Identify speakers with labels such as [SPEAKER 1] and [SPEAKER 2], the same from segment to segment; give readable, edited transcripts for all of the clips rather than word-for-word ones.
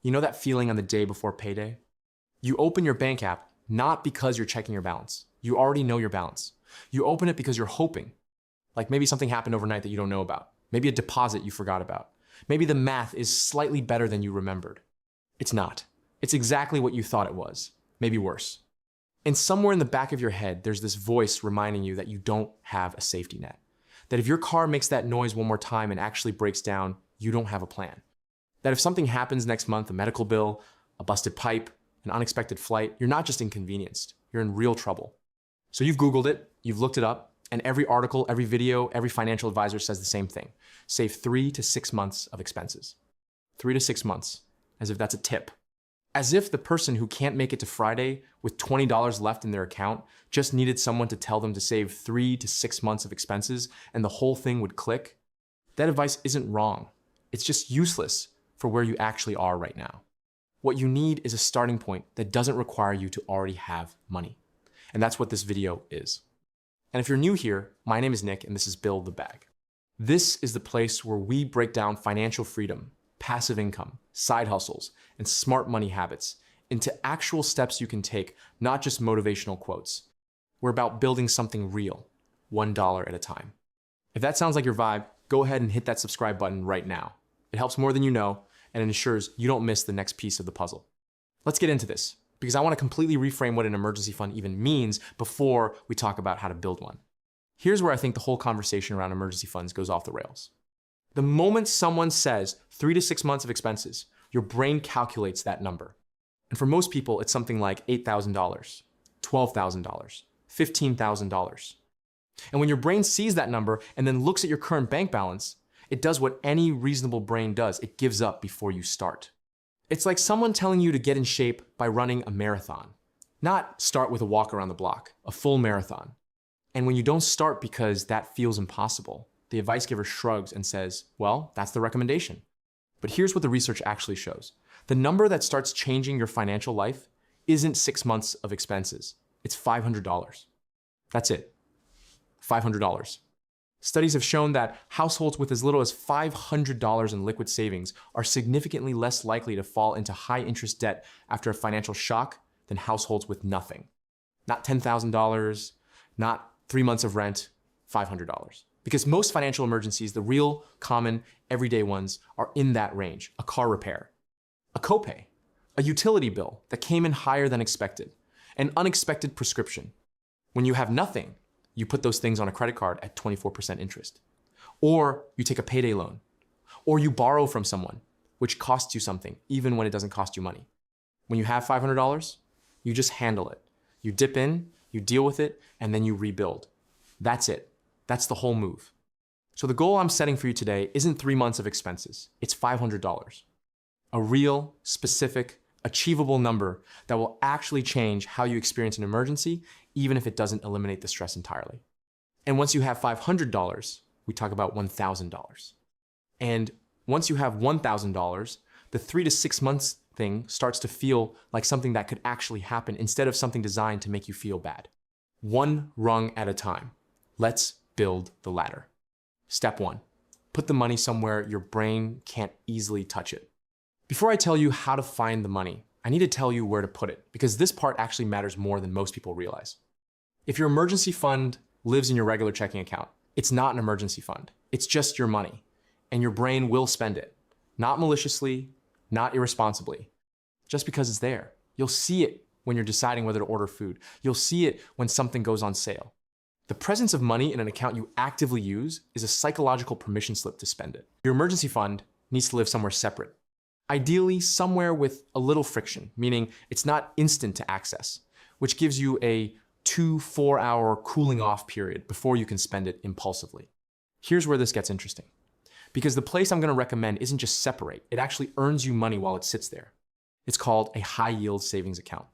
[SPEAKER 1] You know that feeling on the day before payday? You open your bank app not because you're checking your balance. You already know your balance. You open it because you're hoping. Like maybe something happened overnight that you don't know about. Maybe a deposit you forgot about. Maybe the math is slightly better than you remembered. It's not. It's exactly what you thought it was. Maybe worse. And somewhere in the back of your head, there's this voice reminding you that you don't have a safety net. That if your car makes that noise one more time and actually breaks down, you don't have a plan. That if something happens next month, a medical bill, a busted pipe, an unexpected flight, you're not just inconvenienced, you're in real trouble. So you've Googled it, you've looked it up, and every article, every video, every financial advisor says the same thing. Save 3 to 6 months of expenses. 3 to 6 months, as if that's a tip. As if the person who can't make it to Friday with $20 left in their account just needed someone to tell them to save 3 to 6 months of expenses and the whole thing would click. That advice isn't wrong. It's just useless for where you actually are right now. What you need is a starting point that doesn't require you to already have money. And that's what this video is. And if you're new here, my name is Nick and this is Build the Bag. This is the place where we break down financial freedom, passive income, side hustles, and smart money habits into actual steps you can take, not just motivational quotes. We're about building something real, $1 at a time. If that sounds like your vibe, go ahead and hit that subscribe button right now. It helps more than you know, and it ensures you don't miss the next piece of the puzzle. Let's get into this, because I want to completely reframe what an emergency fund even means before we talk about how to build one. Here's where I think the whole conversation around emergency funds goes off the rails. The moment someone says 3 to 6 months of expenses, your brain calculates that number. And for most people, it's something like $8,000, $12,000, $15,000. And when your brain sees that number and then looks at your current bank balance, it does what any reasonable brain does. It gives up before you start. It's like someone telling you to get in shape by running a marathon, not start with a walk around the block, a full marathon. And when you don't start because that feels impossible, the advice giver shrugs and says, well, that's the recommendation. But here's what the research actually shows. The number that starts changing your financial life isn't 6 months of expenses. It's $500. That's it. $500. Studies have shown that households with as little as $500 in liquid savings are significantly less likely to fall into high interest debt after a financial shock than households with nothing. Not $10,000, not 3 months of rent, $500. Because most financial emergencies, the real, common, everyday ones, are in that range. A car repair, a copay, a utility bill that came in higher than expected, an unexpected prescription. When you have nothing, you put those things on a credit card at 24% interest. Or you take a payday loan. Or you borrow from someone, which costs you something, even when it doesn't cost you money. When you have $500, you just handle it. You dip in, you deal with it, and then you rebuild. That's it. That's the whole move. So the goal I'm setting for you today isn't 3 months of expenses. It's $500. A real, specific, achievable number that will actually change how you experience an emergency, even if it doesn't eliminate the stress entirely. And once you have $500, we talk about $1,000. And once you have $1,000, the 3 to 6 months thing starts to feel like something that could actually happen instead of something designed to make you feel bad. One rung at a time. Let's build the ladder. Step 1, put the money somewhere your brain can't easily touch it. Before I tell you how to find the money, I need to tell you where to put it, because this part actually matters more than most people realize. If your emergency fund lives in your regular checking account, it's not an emergency fund. It's just your money, and your brain will spend it. Not maliciously, not irresponsibly, just because it's there. You'll see it when you're deciding whether to order food. You'll see it when something goes on sale. The presence of money in an account you actively use is a psychological permission slip to spend it. Your emergency fund needs to live somewhere separate. Ideally, somewhere with a little friction, meaning it's not instant to access, which gives you a 2-4 hour cooling off period before you can spend it impulsively. Here's where this gets interesting. Because the place I'm going to recommend isn't just separate, it actually earns you money while it sits there. It's called a high yield savings account.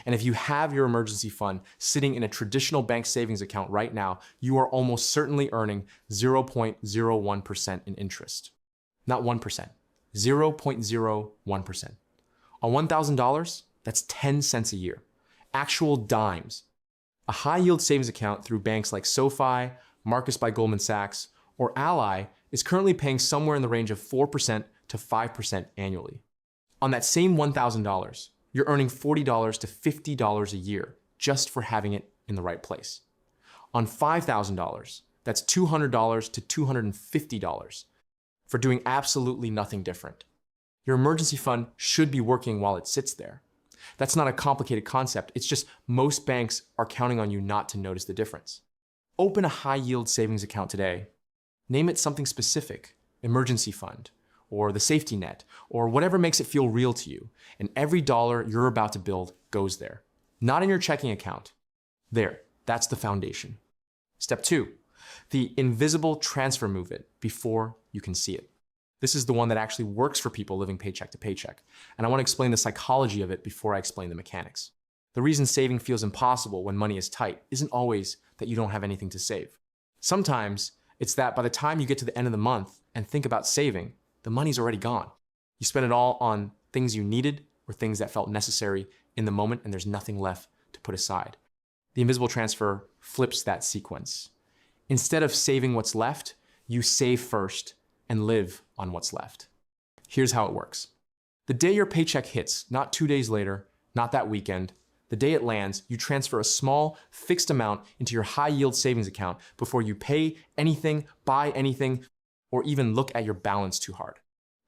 [SPEAKER 1] And if you have your emergency fund sitting in a traditional bank savings account right now, you are almost certainly earning 0.01% in interest. Not 1%, 0.01%. On $1,000, that's 10 cents a year. Actual dimes. A high yield savings account through banks like SoFi, Marcus by Goldman Sachs, or Ally is currently paying somewhere in the range of 4% to 5% annually. On that same $1,000, you're earning $40 to $50 a year just for having it in the right place. On $5,000, that's $200 to $250 for doing absolutely nothing different. Your emergency fund should be working while it sits there. That's not a complicated concept. It's just most banks are counting on you not to notice the difference. Open a high-yield savings account today. Name it something specific, emergency fund, or the safety net, or whatever makes it feel real to you. And every dollar you're about to build goes there. Not in your checking account. There, that's the foundation. Step 2, the invisible transfer movement before you can see it. This is the one that actually works for people living paycheck to paycheck. And I want to explain the psychology of it before I explain the mechanics. The reason saving feels impossible when money is tight isn't always that you don't have anything to save. Sometimes it's that by the time you get to the end of the month and think about saving, the money's already gone. You spend it all on things you needed or things that felt necessary in the moment, and there's nothing left to put aside. The invisible transfer flips that sequence. Instead of saving what's left, you save first and live on what's left. Here's how it works. The day your paycheck hits, not 2 days later, not that weekend, the day it lands, you transfer a small fixed amount into your high-yield savings account before you pay anything, buy anything, or even look at your balance too hard.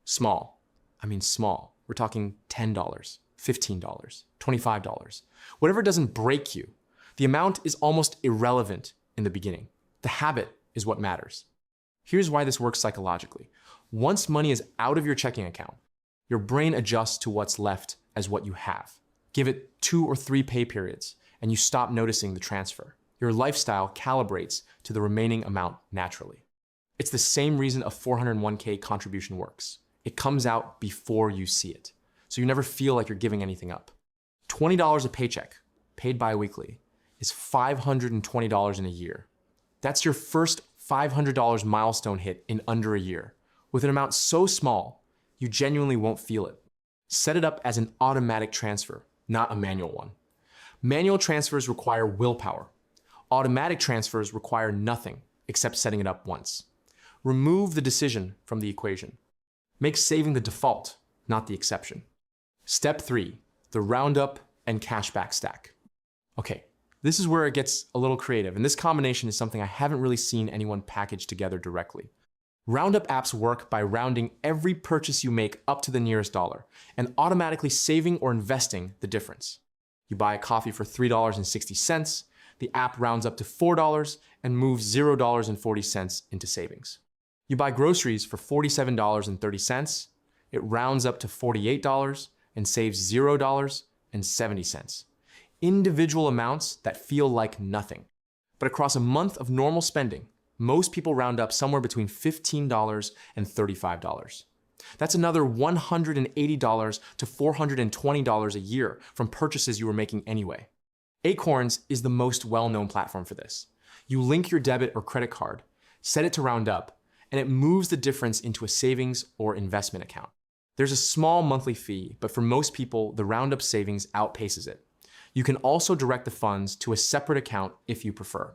[SPEAKER 1] Small. I mean small. We're talking $10, $15, $25. Whatever doesn't break you. The amount is almost irrelevant in the beginning. The habit is what matters. Here's why this works psychologically. Once money is out of your checking account, your brain adjusts to what's left as what you have. Give it 2 or 3 pay periods, and you stop noticing the transfer. Your lifestyle calibrates to the remaining amount naturally. It's the same reason a 401k contribution works. It comes out before you see it, so you never feel like you're giving anything up. $20 a paycheck, paid bi-weekly, is $520 in a year. That's your first $500 milestone hit in under a year, with an amount so small, you genuinely won't feel it. Set it up as an automatic transfer, not a manual one. Manual transfers require willpower. Automatic transfers require nothing except setting it up once. Remove the decision from the equation. Make saving the default, not the exception. Step 3, the roundup and cashback stack. Okay, this is where it gets a little creative, and this combination is something I haven't really seen anyone package together directly. Roundup apps work by rounding every purchase you make up to the nearest dollar and automatically saving or investing the difference. You buy a coffee for $3.60, the app rounds up to $4 and moves $0.40 into savings. You buy groceries for $47.30, it rounds up to $48 and saves $0.70. Individual amounts that feel like nothing. But across a month of normal spending, most people round up somewhere between $15 and $35. That's another $180 to $420 a year from purchases you were making anyway. Acorns is the most well-known platform for this. You link your debit or credit card, set it to round up, and it moves the difference into a savings or investment account. There's a small monthly fee, but for most people, the roundup savings outpaces it. You can also direct the funds to a separate account if you prefer.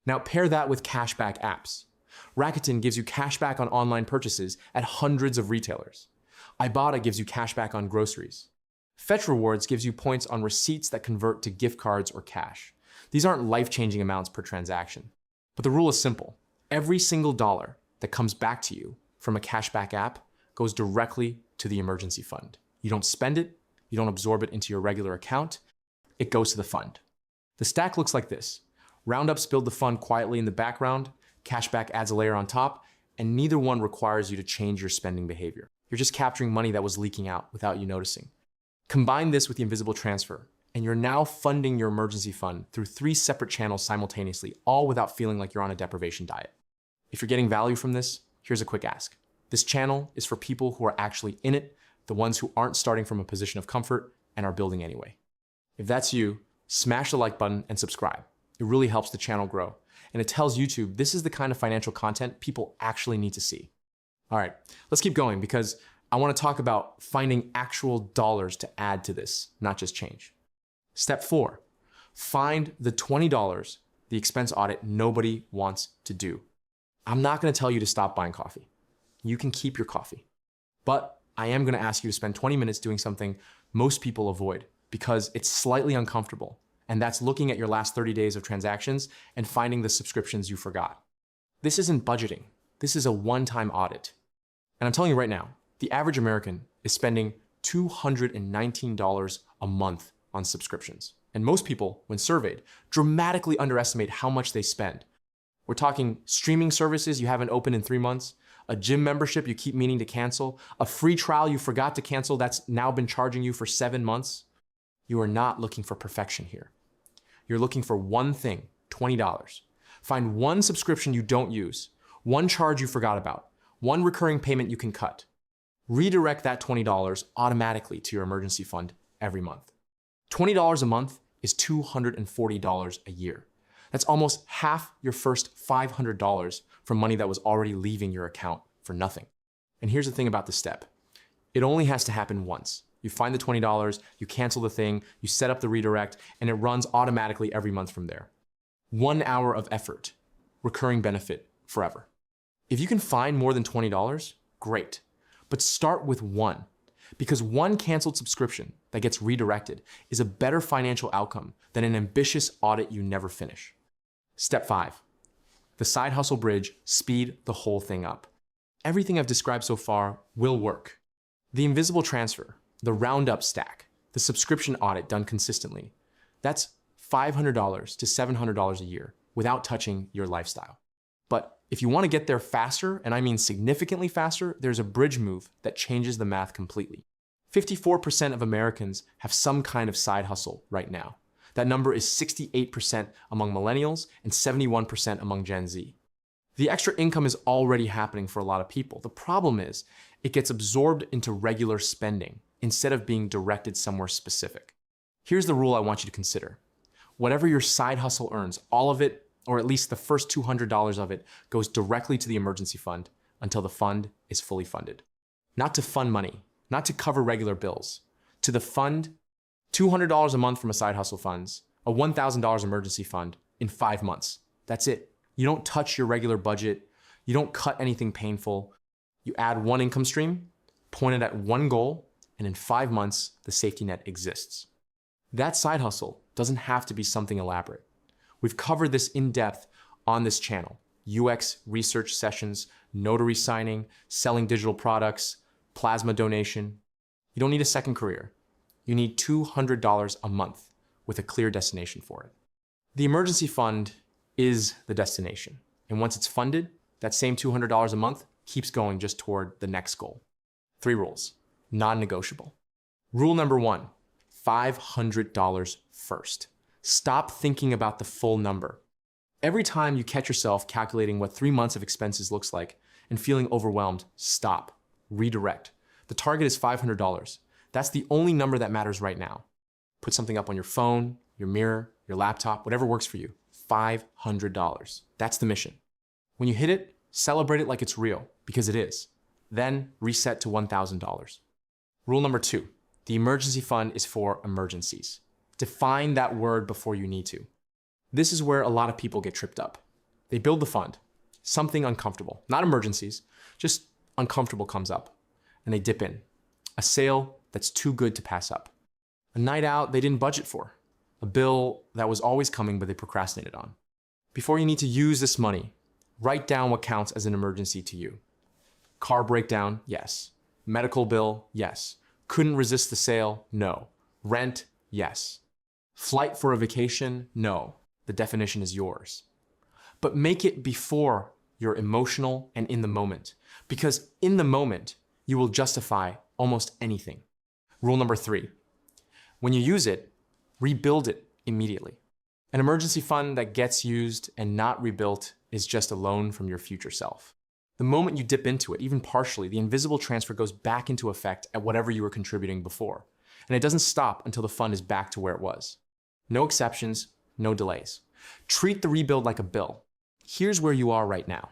[SPEAKER 1] Now pair that with cashback apps. Rakuten gives you cashback on online purchases at hundreds of retailers. Ibotta gives you cashback on groceries. Fetch Rewards gives you points on receipts that convert to gift cards or cash. These aren't life-changing amounts per transaction. But the rule is simple. Every single dollar that comes back to you from a cashback app goes directly to the emergency fund. You don't spend it, you don't absorb it into your regular account, it goes to the fund. The stack looks like this. Roundups build the fund quietly in the background, cashback adds a layer on top, and neither one requires you to change your spending behavior. You're just capturing money that was leaking out without you noticing. Combine this with the invisible transfer, and you're now funding your emergency fund through 3 separate channels simultaneously, all without feeling like you're on a deprivation diet. If you're getting value from this, here's a quick ask. This channel is for people who are actually in it, the ones who aren't starting from a position of comfort and are building anyway. If that's you, smash the like button and subscribe. It really helps the channel grow, and it tells YouTube this is the kind of financial content people actually need to see. All right, let's keep going because I want to talk about finding actual dollars to add to this, not just change. Step 4, find the $20 the expense audit nobody wants to do. I'm not going to tell you to stop buying coffee. You can keep your coffee. But I am going to ask you to spend 20 minutes doing something most people avoid because it's slightly uncomfortable. And that's looking at your last 30 days of transactions and finding the subscriptions you forgot. This isn't budgeting. This is a one-time audit. And I'm telling you right now, the average American is spending $219 a month on subscriptions. And most people, when surveyed, dramatically underestimate how much they spend. We're talking streaming services you haven't opened in 3 months, a gym membership you keep meaning to cancel, a free trial you forgot to cancel that's now been charging you for 7 months. You are not looking for perfection here. You're looking for one thing, $20. Find one subscription you don't use, one charge you forgot about, one recurring payment you can cut. Redirect that $20 automatically to your emergency fund every month. $20 a month is $240 a year. That's almost half your first $500 from money that was already leaving your account for nothing. And here's the thing about this step. It only has to happen once. You find the $20, you cancel the thing, you set up the redirect, and it runs automatically every month from there. 1 hour of effort, recurring benefit forever. If you can find more than $20, great. But start with one, because one canceled subscription that gets redirected is a better financial outcome than an ambitious audit you never finish. Step 5, the side hustle bridge, speed the whole thing up. Everything I've described so far will work. The invisible transfer, the roundup stack, the subscription audit done consistently, that's $500 to $700 a year without touching your lifestyle. But if you want to get there faster, and I mean significantly faster, there's a bridge move that changes the math completely. 54% of Americans have some kind of side hustle right now. That number is 68% among millennials and 71% among Gen Z. The extra income is already happening for a lot of people. The problem is it gets absorbed into regular spending instead of being directed somewhere specific. Here's the rule I want you to consider. Whatever your side hustle earns, all of it, or at least the first $200 of it, goes directly to the emergency fund until the fund is fully funded. Not to fund money, not to cover regular bills. To the fund, $200 a month from a side hustle funds, a $1,000 emergency fund in 5 months. That's it. You don't touch your regular budget. You don't cut anything painful. You add one income stream, point it at one goal, and in 5 months, the safety net exists. That side hustle doesn't have to be something elaborate. We've covered this in depth on this channel. UX research sessions, notary signing, selling digital products, plasma donation. You don't need a second career. You need $200 a month with a clear destination for it. The emergency fund is the destination. And once it's funded, that same $200 a month keeps going just toward the next goal. 3 rules, non-negotiable. Rule number 1, $500 first. Stop thinking about the full number. Every time you catch yourself calculating what 3 months of expenses looks like and feeling overwhelmed, stop, redirect. The target is $500. That's the only number that matters right now. Put something up on your phone, your mirror, your laptop, whatever works for you. $500. That's the mission. When you hit it, celebrate it like it's real, because it is. Then reset to $1,000. Rule number 2, the emergency fund is for emergencies. Define that word before you need to. This is where a lot of people get tripped up. They build the fund, something uncomfortable, not emergencies, just uncomfortable comes up, and they dip in. A sale that's too good to pass up. A night out they didn't budget for. A bill that was always coming but they procrastinated on. Before you need to use this money, write down what counts as an emergency to you. Car breakdown, yes. Medical bill, yes. Couldn't resist the sale, no. Rent, yes. Flight for a vacation, no. The definition is yours. But make it before you're emotional and in the moment, because in the moment, you will justify almost anything. Rule number 3, when you use it, rebuild it immediately. An emergency fund that gets used and not rebuilt is just a loan from your future self. The moment you dip into it, even partially, the invisible transfer goes back into effect at whatever you were contributing before. And it doesn't stop until the fund is back to where it was. No exceptions, no delays. Treat the rebuild like a bill. Here's where you are right now.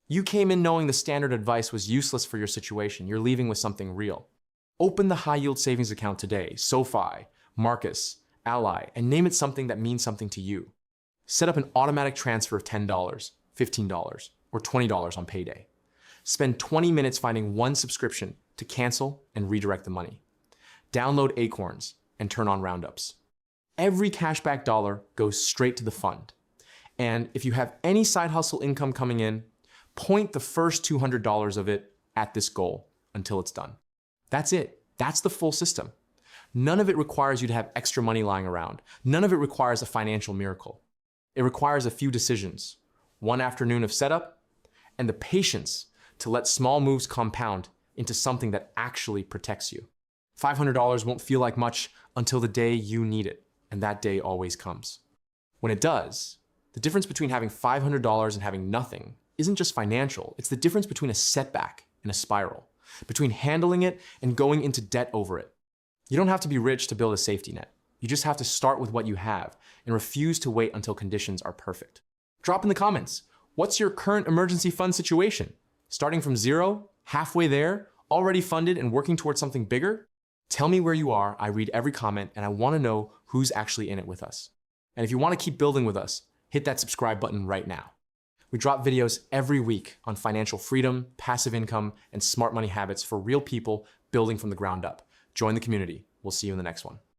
[SPEAKER 1] You came in knowing the standard advice was useless for your situation. You're leaving with something real. Open the high yield savings account today, SoFi, Marcus, Ally, and name it something that means something to you. Set up an automatic transfer of $10, $15, or $20 on payday. Spend 20 minutes finding one subscription to cancel and redirect the money. Download Acorns and turn on roundups. Every cashback dollar goes straight to the fund. And if you have any side hustle income coming in, point the first $200 of it at this goal until it's done. That's it. That's the full system. None of it requires you to have extra money lying around. None of it requires a financial miracle. It requires a few decisions, one afternoon of setup, and the patience to let small moves compound into something that actually protects you. $500 won't feel like much until the day you need it, and that day always comes. When it does, the difference between having $500 and having nothing isn't just financial, it's the difference between a setback and a spiral, between handling it and going into debt over it. You don't have to be rich to build a safety net. You just have to start with what you have and refuse to wait until conditions are perfect. Drop in the comments, what's your current emergency fund situation? Starting from zero, halfway there, already funded and working towards something bigger? Tell me where you are. I read every comment and I want to know who's actually in it with us. And if you want to keep building with us, hit that subscribe button right now. We drop videos every week on financial freedom, passive income, and smart money habits for real people building from the ground up. Join the community. We'll see you in the next one.